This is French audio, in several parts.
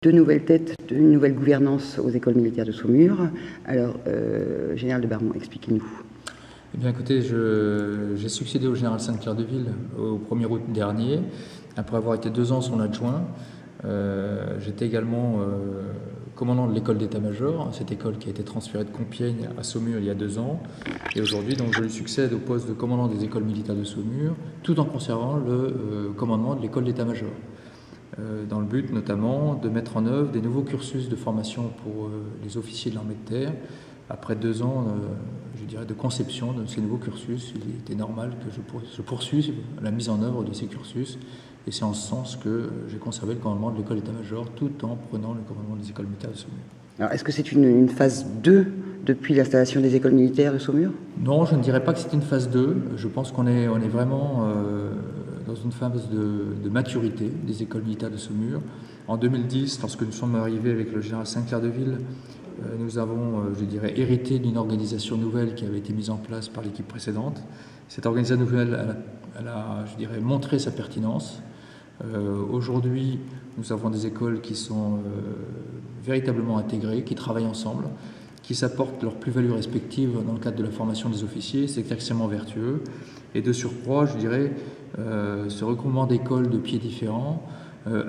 deux nouvelles têtes, une nouvelle gouvernance aux écoles militaires de Saumur. Alors, Général de Barmont, expliquez-nous. Eh bien, écoutez, j'ai succédé au général Sainte-Claire de Ville au 1er août dernier, après avoir été 2 ans son adjoint. J'étais également commandant de l'école d'état-major, cette école qui a été transférée de Compiègne à Saumur il y a 2 ans. Et aujourd'hui, donc, je lui succède au poste de commandant des écoles militaires de Saumur, tout en conservant le commandement de l'école d'état-major. Dans le but notamment de mettre en œuvre des nouveaux cursus de formation pour les officiers de l'armée de terre. Après 2 ans, je dirais, de conception de ces nouveaux cursus, il était normal que je poursuive la mise en œuvre de ces cursus. Et c'est en ce sens que j'ai conservé le commandement de l'école d'état-major tout en prenant le commandement des écoles militaires de Saumur. Alors, est-ce que c'est une phase 2 depuis l'installation des écoles militaires de Saumur? Non, je ne dirais pas que c'est une phase 2. Je pense qu'on est vraiment dans une phase de maturité des écoles militaires de Saumur. En 2010, lorsque nous sommes arrivés avec le général Sainte-Claire de Ville, nous avons, je dirais, hérité d'une organisation nouvelle qui avait été mise en place par l'équipe précédente. Cette organisation nouvelle, elle a, je dirais, montré sa pertinence. Aujourd'hui, nous avons des écoles qui sont véritablement intégrées, qui travaillent ensemble, qui s'apportent leurs plus-values respectives dans le cadre de la formation des officiers. C'est extrêmement vertueux. Et de surcroît, je dirais, ce regroupement d'écoles de pieds différents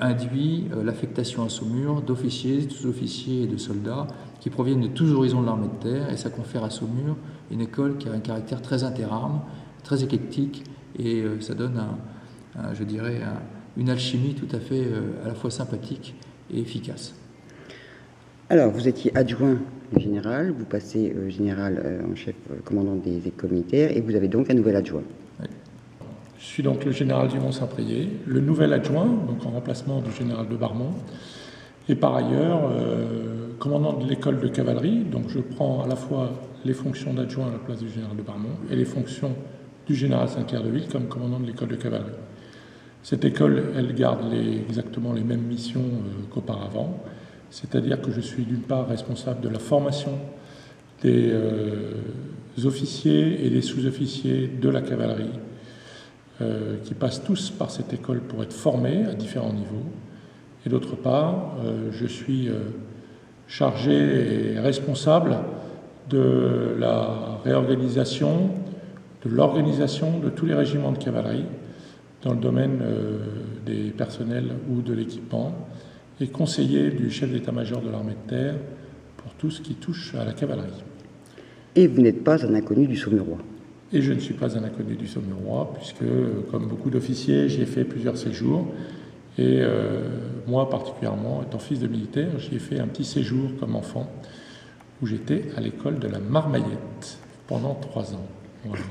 induit l'affectation à Saumur d'officiers, de sous-officiers et de soldats qui proviennent de tous horizons de l'armée de terre, et ça confère à Saumur une école qui a un caractère très interarmes, très éclectique, et ça donne je dirais, une alchimie tout à fait à la fois sympathique et efficace. Alors, vous étiez adjoint du général, vous passez général en chef commandant des écoles militaires, et vous avez donc un nouvel adjoint. Oui. Je suis donc le général Dumont-Saint-Priest, le nouvel adjoint, donc en remplacement du général de Barmont, et par ailleurs commandant de l'école de cavalerie. Donc je prends à la fois les fonctions d'adjoint à la place du général de Barmont et les fonctions du général Sainte-Claire de Ville comme commandant de l'école de cavalerie. Cette école, elle garde exactement les mêmes missions qu'auparavant, c'est-à-dire que je suis d'une part responsable de la formation des officiers et des sous-officiers de la cavalerie, qui passent tous par cette école pour être formés à différents niveaux. Et d'autre part, je suis chargé et responsable de la réorganisation, de l'organisation de tous les régiments de cavalerie dans le domaine des personnels ou de l'équipement, et conseiller du chef d'état-major de l'armée de terre pour tout ce qui touche à la cavalerie. Et vous n'êtes pas un inconnu du Saumurois? Et je ne suis pas un inconnu du Saumurois, puisque, comme beaucoup d'officiers, j'y ai fait plusieurs séjours. Et moi, particulièrement, étant fils de militaire, j'y ai fait un petit séjour comme enfant, où j'étais à l'école de la Marmaillette pendant 3 ans. Voilà.